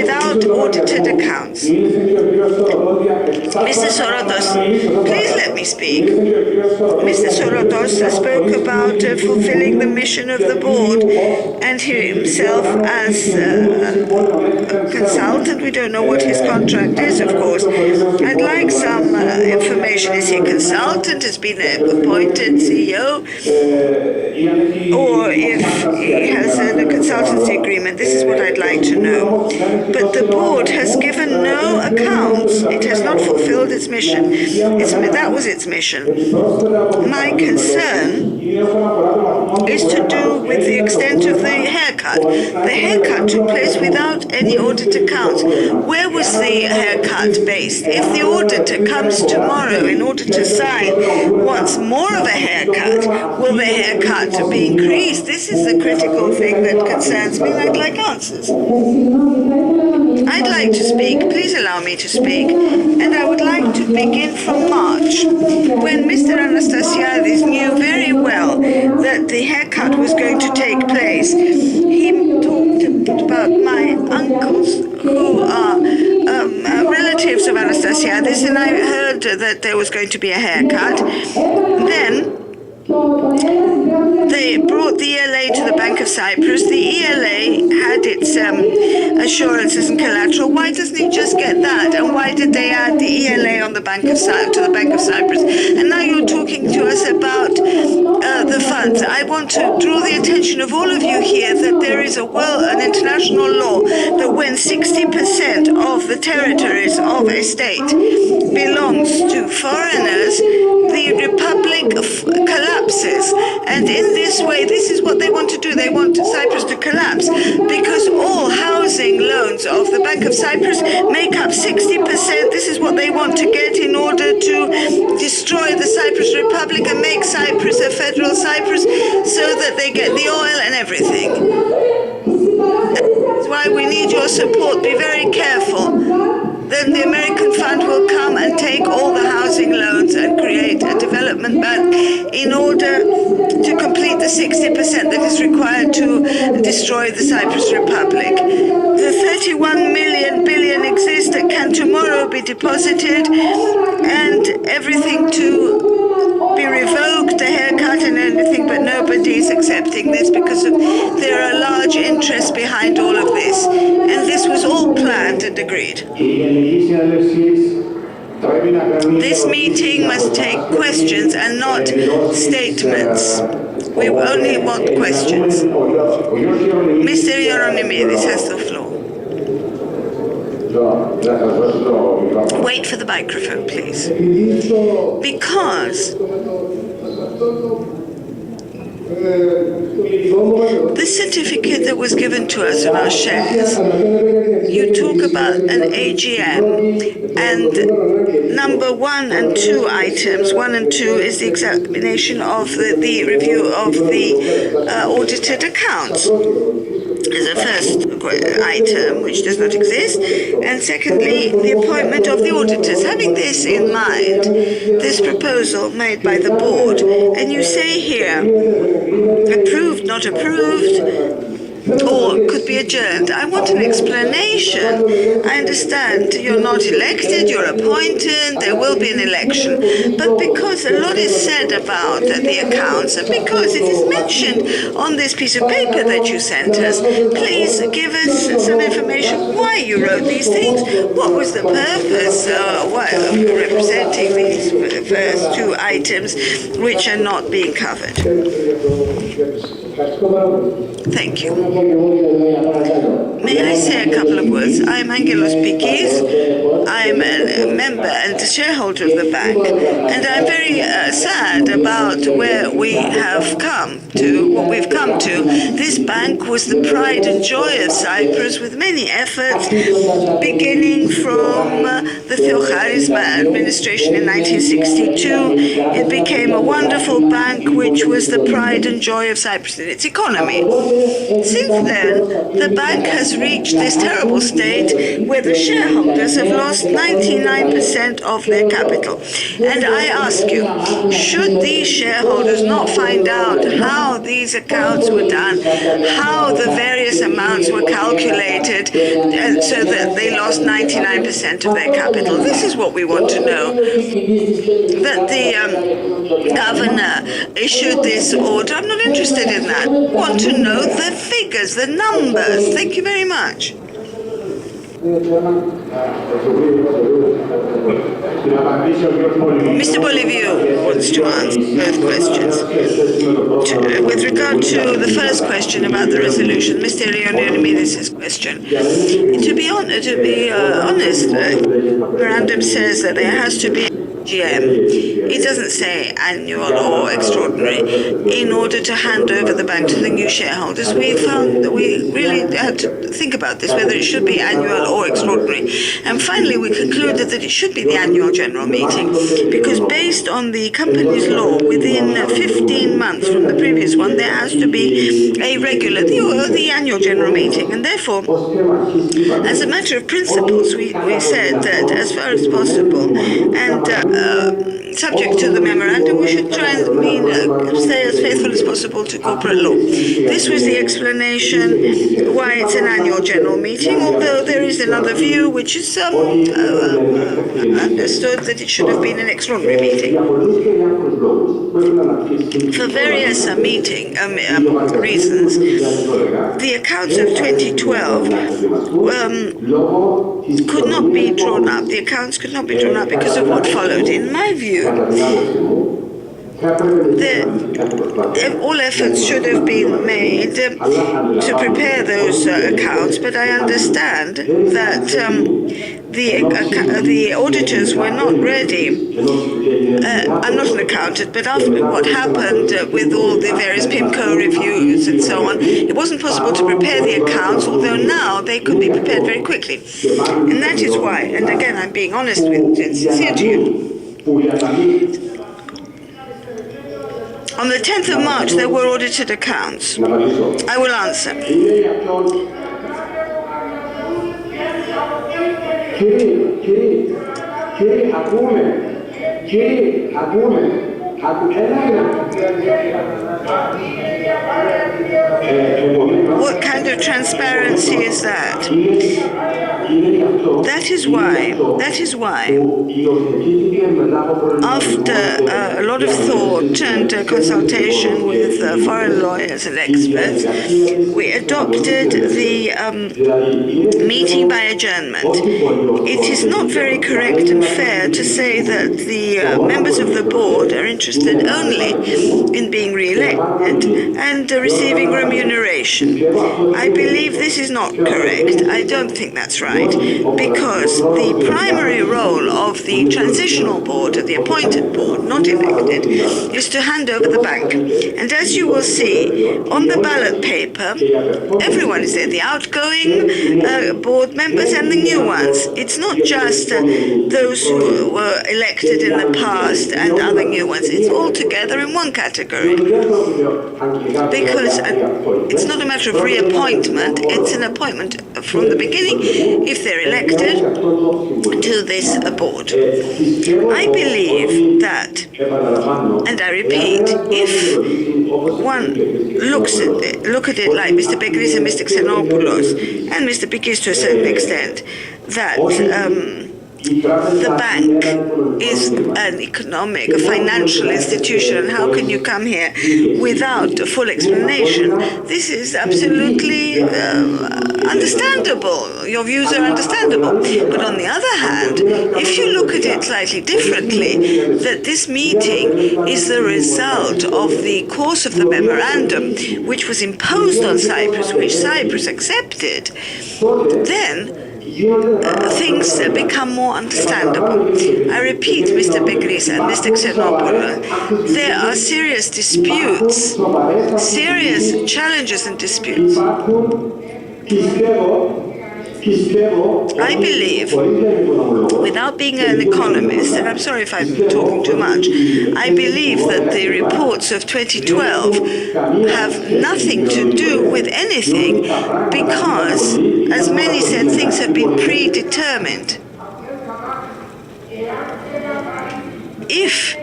without audited accounts. Mr. Sorotos, please let me speak. Mr. Sorotos spoke about fulfilling the mission of the board, and he himself as a consultant. We don't know what his contract is, of course. I'd like some information. Is he a consultant? Has been appointed CEO? Or if he has a consultancy agreement? This is what I'd like to know. But the board has given no accounts. It has not fulfilled its mission. That was its mission. My concern is to do with the extent of the haircut. The haircut took place without any audit accounts. Where was the haircut based? If the auditor comes tomorrow in order to sign, wants more of a haircut, will the haircut be increased? This is the critical thing that concerns me. I'd like answers. I'd like to speak. Please allow me to speak. And I would like to begin from March, when Mr. Anastasiadis knew very well that the haircut was going to take place. He talked about my uncles who are relatives of Anastasiadis, and I heard that there was going to be a haircut. Then they brought the ELA to the Bank of Cyprus. The ELA had its assurances and collateral. Why doesn't it just get that? And why did they add the ELA on the Bank of to the Bank of Cyprus? And now you're talking to us about the funds. I want to draw the attention of all of you here that there is an international law that when 60% of the territories of a state belongs to foreigners, the republic collapses. And in this way, this is what they want to do. They want Cyprus to collapse because all housing loans of the Bank of Cyprus make up 60%. This is what they want to get in order to destroy the Cyprus Republic and make Cyprus a federal Cyprus so that they get the oil and everything. That's why we need your support. Be very careful. Then the American fund will come and take all the housing loans and create a development bank in order to complete the 60% that is required to destroy the Cyprus Republic. The 31 billion exists that can tomorrow be deposited and everything to be revoked, a haircut and anything, but nobody is accepting this because there are large interests behind all of this. And this was all planned and agreed. This meeting must take questions and not statements. We only want questions. Mr. Hieronymidis has the floor. Wait for the microphone, please. Because the certificate that was given to us on our shares, you talk about an AGM, and number 1 and 2 items. 1 and 2 is the examination of the review of the audited accounts. As a first item, which does not exist, and secondly, the appointment of the auditors. Having this in mind, this proposal made by the board, and you say here, approved, not approved, or could be adjourned. I want an explanation. I understand you're not elected, you're appointed, there will be an election. But because a lot is said about the accounts, and because it is mentioned on this piece of paper that you sent us, please give us some information why you wrote these things. What was the purpose of representing these first 2 items which are not being covered? Thank you. May I say a couple of words? I'm Angelos Pikis. I'm a member and a shareholder of the bank, and I'm very sad about where we have come to, what we've come to. This bank was the pride and joy of Cyprus with many efforts, beginning from the Theocharis administration in 1962. It became a wonderful bank which was the pride and joy of Cyprus. in its economy. Since then, the bank has reached this terrible state where the shareholders have lost 99% of their capital. And I ask you, should these shareholders not find out how these accounts were done, how the various amounts were calculated, so that they lost 99% of their capital? This is what we want to know. That the governor issued this order. I'm not interested in that. I want to know the figures, the numbers. Thank you very much. Mr. Poiliviou wants to answer both questions. With regard to the first question about the resolution, Mr. Ioannidis' question, to be honest, memorandum says that there has to be GM. It doesn't say annual or extraordinary. In order to hand over the bank to the new shareholders, we found that we really had to think about this, whether it should be annual or extraordinary. And finally, we concluded that it should be the annual general meeting, because based on the company's law, within 15 months from the previous one, there has to be a regular, the annual general meeting. And therefore, as a matter of principles, we said that as far as possible, and subject to the memorandum, we should try and stay as faithful as possible to corporate law. This was the explanation why it's an annual general meeting, although there is another view which is understood that it should have been an extraordinary meeting. For various reasons, the accounts of 2012 could not be drawn up. The accounts could not be drawn up because of what followed. In my view, all efforts should have been made to prepare those accounts, but I understand that the auditors were not ready. I'm not an accountant, but after what happened with all the various PIMCO reviews and so on, it wasn't possible to prepare the accounts, although now they could be prepared very quickly. And that is why, and again, I'm being honest with and sincere to you, on the 10th of March, there were audited accounts. I will answer. What kind of transparency is that? That is why, after a lot of thought and consultation with foreign lawyers and experts, we adopted the meeting by adjournment. It is not very correct and fair to say that the members of the board are interested only in being re-elected and receiving remuneration. I believe this is not correct. I don't think that's right, because the primary role of the transitional board, the appointed board, not elected, is to hand over the bank. And as you will see on the ballot paper, everyone is there, the outgoing board members and the new ones. It's not just those who were elected in the past and other new ones. It's all together in one category. Because it's not a matter of reappointment, it's an appointment from the beginning if they're elected to this board. I believe that, and I repeat, if one look at it like Mr. Begris and Mr. Xenopoulos and Mr. Pikis to a certain extent, that the bank is an economic, a financial institution, and how can you come here without a full explanation? This is absolutely understandable. Your views are understandable. But on the other hand, if you look at it slightly differently, that this meeting is the result of the course of the memorandum which was imposed on Cyprus, which Cyprus accepted, then things become more understandable. I repeat, Mr. Begris and Mr. Xenopoulos, there are serious disputes, serious challenges and disputes. I believe, without being an economist, and I'm sorry if I'm talking too much, I believe that the reports of 2012 have nothing to do with anything because, as many said, things have been predetermined. If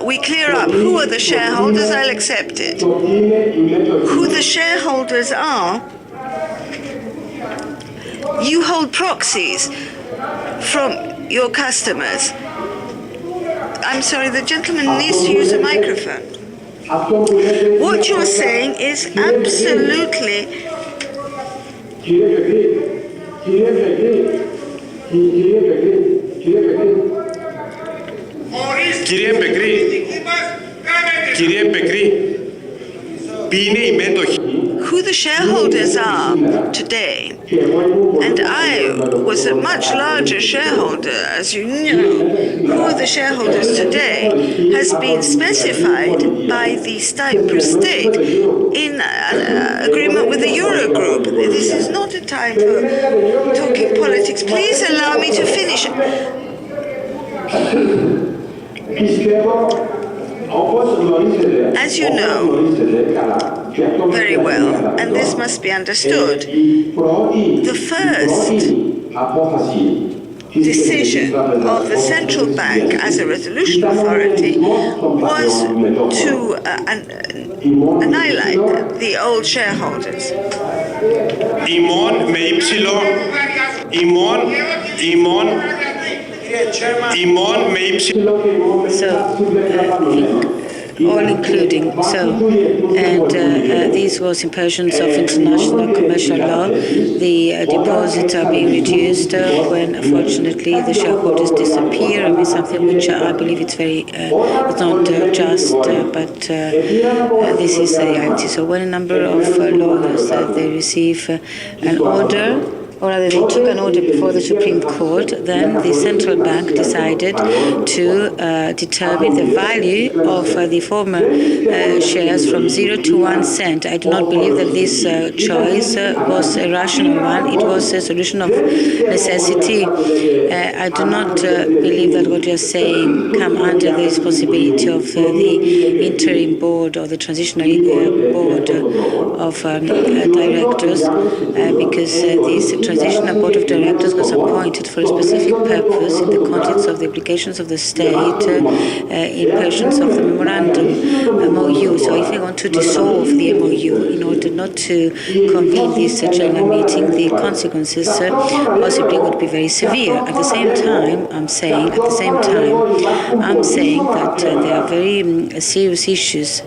we clear up who are the shareholders, I'll accept it. Who the shareholders are, you hold proxies from your customers. I'm sorry, the gentleman needs to use a microphone. What you're saying is absolutely who the shareholders are today, and I was a much larger shareholder, as you know. Who are the shareholders today has been specified by the Cyprus state in agreement with the Eurogroup. This is not a time for talking politics. Please allow me to finish. As you know very well, and this must be understood, the first decision of the central bank as a resolution authority was to annihilate the old shareholders. All including. These were impositions of international commercial law. The deposits are being reduced when, unfortunately, the shareholders disappear. I mean, something which I believe it's very, it's not just, but this is the reality. So when a number of lawyers, they receive an order, or rather they took an order before the Supreme Court, then the central bank decided to determine the value of the former shares from 0 to 1 cent. I do not believe that this choice was a rational one. It was a solution of necessity. I do not believe that what you are saying come under the responsibility of the interim board or the transitional board of directors, because this transitional board of directors was appointed for a specific purpose in the context of the obligations of the state in persons of the memorandum MOU. So if we want to dissolve the MOU in order not to convene this general meeting, the consequences possibly would be very severe. At the same time, I'm saying that there are very serious issues